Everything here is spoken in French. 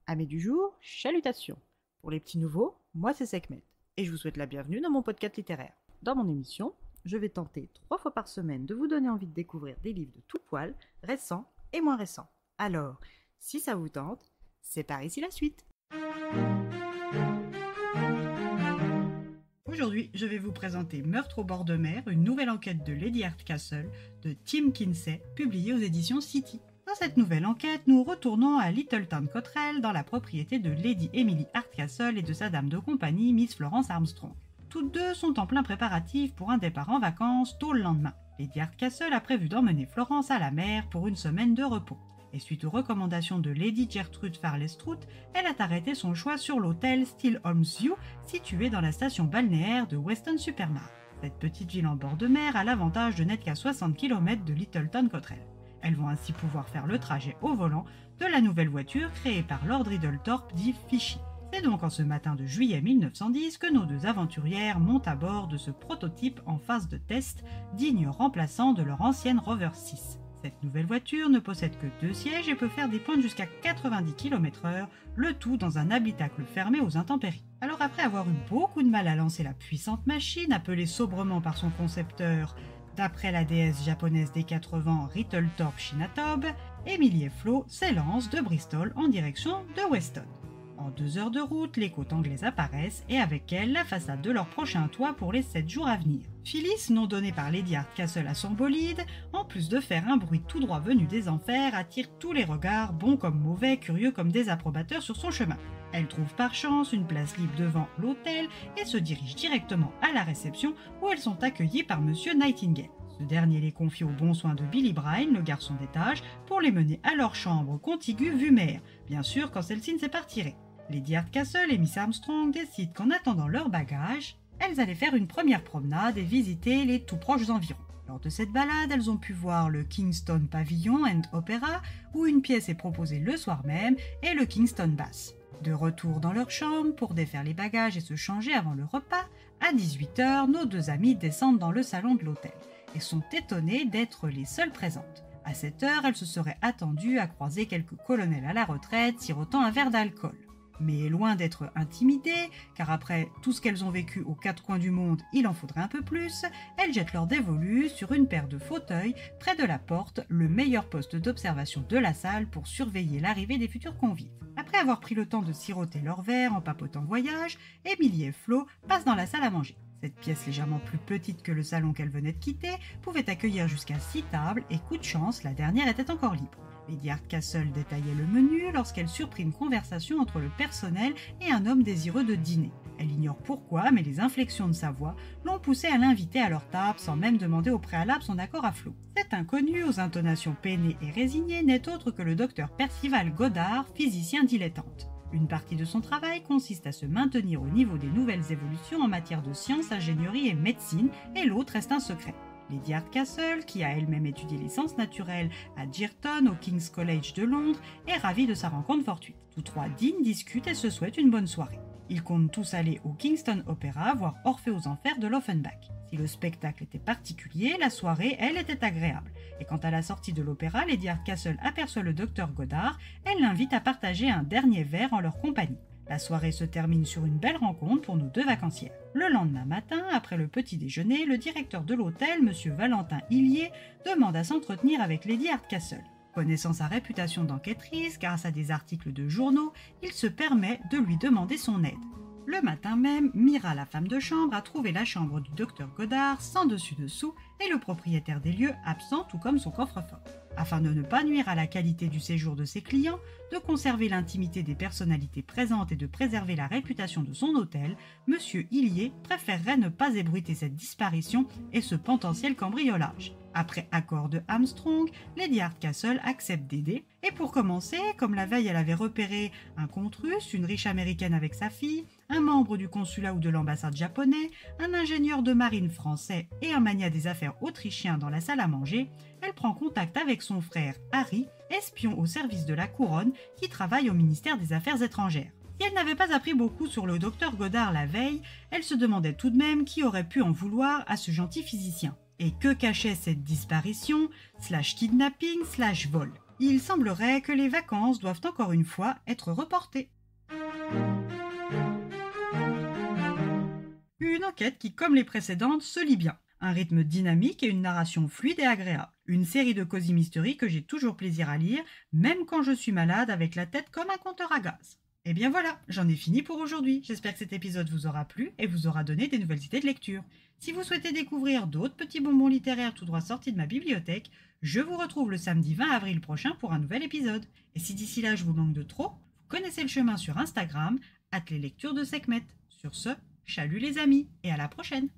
Amis du jour, chalutations. Pour les petits nouveaux, moi c'est Sekhmet et je vous souhaite la bienvenue dans mon podcast littéraire. Dans mon émission, je vais tenter 3 fois par semaine de vous donner envie de découvrir des livres de tout poil, récents et moins récents. Alors, si ça vous tente, c'est par ici la suite. Aujourd'hui, je vais vous présenter Meurtre au bord de mer, une nouvelle enquête de Lady Hardcastle de Tim Kinsey, publiée aux éditions City. Dans cette nouvelle enquête, nous retournons à Littleton Cotterell, dans la propriété de Lady Emily Hardcastle et de sa dame de compagnie, Miss Florence Armstrong. Toutes deux sont en plein préparatif pour un départ en vacances tôt le lendemain. Lady Hardcastle a prévu d'emmener Florence à la mer pour une semaine de repos. Et suite aux recommandations de Lady Gertrude Farley-Strout, elle a arrêté son choix sur l'hôtel Stillholmes View, situé dans la station balnéaire de Weston-super-Mare. Cette petite ville en bord de mer a l'avantage de n'être qu'à 60 km de Littleton Cotterell. Elles vont ainsi pouvoir faire le trajet au volant de la nouvelle voiture créée par Lord Riddlethorpe dit Fishy. C'est donc en ce matin de juillet 1910 que nos deux aventurières montent à bord de ce prototype en phase de test, digne remplaçant de leur ancienne Rover 6. Cette nouvelle voiture ne possède que 2 sièges et peut faire des pointes jusqu'à 90 km/h, le tout dans un habitacle fermé aux intempéries. Alors après avoir eu beaucoup de mal à lancer la puissante machine, appelée sobrement par son concepteur d'après la déesse japonaise des 4 vents Riddlethorpe Shinatobe, Emily et Flo s'élancent de Bristol en direction de Weston. En 2 heures de route, les côtes anglaises apparaissent et avec elles la façade de leur prochain toit pour les 7 jours à venir. Phyllis, nom donné par Lady Hardcastle à son bolide, en plus de faire un bruit tout droit venu des enfers, attire tous les regards, bons comme mauvais, curieux comme désapprobateurs sur son chemin. Elle trouve par chance une place libre devant l'hôtel et se dirige directement à la réception où elles sont accueillies par Monsieur Nightingale. Ce dernier les confie aux bons soins de Billy Bryan, le garçon d'étage, pour les mener à leur chambre contiguë vue mer, bien sûr quand celle-ci ne s'est pas retirée. Lady Hardcastle et Miss Armstrong décident qu'en attendant leur bagage, elles allaient faire une première promenade et visiter les tout proches environs. Lors de cette balade, elles ont pu voir le Kingston Pavilion and Opera, où une pièce est proposée le soir même, et le Kingston Bass. De retour dans leur chambre pour défaire les bagages et se changer avant le repas, à 18 h, nos deux amies descendent dans le salon de l'hôtel et sont étonnées d'être les seules présentes. À cette heure, elles se seraient attendues à croiser quelques colonels à la retraite sirotant un verre d'alcool. Mais loin d'être intimidées, car après tout ce qu'elles ont vécu aux 4 coins du monde, il en faudrait un peu plus, elles jettent leur dévolu sur une paire de fauteuils près de la porte, le meilleur poste d'observation de la salle pour surveiller l'arrivée des futurs convives. Après avoir pris le temps de siroter leur verre en papotant voyage, Emily et Flo passent dans la salle à manger. Cette pièce légèrement plus petite que le salon qu'elles venaient de quitter pouvait accueillir jusqu'à 6 tables et coup de chance, la dernière était encore libre. Lady Hardcastle détaillait le menu lorsqu'elle surprit une conversation entre le personnel et un homme désireux de dîner. Elle ignore pourquoi, mais les inflexions de sa voix l'ont poussée à l'inviter à leur table sans même demander au préalable son accord à Flo. Cet inconnu, aux intonations peinées et résignées, n'est autre que le docteur Percival Goddard, physicien dilettante. Une partie de son travail consiste à se maintenir au niveau des nouvelles évolutions en matière de sciences, ingénierie et médecine, et l'autre reste un secret. Lady Hardcastle, qui a elle-même étudié les sciences naturelles à Girton, au King's College de Londres, est ravie de sa rencontre fortuite. Tous 3 dînent, discutent et se souhaitent une bonne soirée. Ils comptent tous aller au Kingston Opera voir Orphée aux Enfers de l'Offenbach. Si le spectacle était particulier, la soirée, elle, était agréable. Et quand à la sortie de l'opéra, Lady Hardcastle aperçoit le docteur Goddard, elle l'invite à partager un dernier verre en leur compagnie. La soirée se termine sur une belle rencontre pour nos 2 vacancières. Le lendemain matin, après le petit déjeuner, le directeur de l'hôtel, M. Valentin Hillier, demande à s'entretenir avec Lady Hardcastle. Connaissant sa réputation d'enquêtrice grâce à des articles de journaux, il se permet de lui demander son aide. Le matin même, Mira, la femme de chambre, a trouvé la chambre du docteur Goddard sans dessus-dessous et le propriétaire des lieux absent tout comme son coffre-fort. Afin de ne pas nuire à la qualité du séjour de ses clients, de conserver l'intimité des personnalités présentes et de préserver la réputation de son hôtel, M. Hillier préférerait ne pas ébruiter cette disparition et ce potentiel cambriolage. Après accord de Armstrong, Lady Hardcastle accepte d'aider, et pour commencer, comme la veille elle avait repéré un comte russe, une riche américaine avec sa fille, un membre du consulat ou de l'ambassade japonais, un ingénieur de marine français et un magnat des affaires autrichien dans la salle à manger, elle prend contact avec son frère Harry, espion au service de la couronne qui travaille au ministère des Affaires étrangères. Si elle n'avait pas appris beaucoup sur le docteur Goddard la veille, elle se demandait tout de même qui aurait pu en vouloir à ce gentil physicien. Et que cachait cette disparition, /kidnapping/vol? Il semblerait que les vacances doivent encore une fois être reportées. Une enquête qui, comme les précédentes, se lit bien. Un rythme dynamique et une narration fluide et agréable. Une série de cosy mystery que j'ai toujours plaisir à lire, même quand je suis malade avec la tête comme un compteur à gaz. Et bien voilà, j'en ai fini pour aujourd'hui. J'espère que cet épisode vous aura plu et vous aura donné des nouvelles idées de lecture. Si vous souhaitez découvrir d'autres petits bonbons littéraires tout droit sortis de ma bibliothèque, je vous retrouve le samedi 20 avril prochain pour un nouvel épisode. Et si d'ici là je vous manque de trop, vous connaissez le chemin sur Instagram, @leslectures de Sekhmet. Sur ce, chalut les amis et à la prochaine.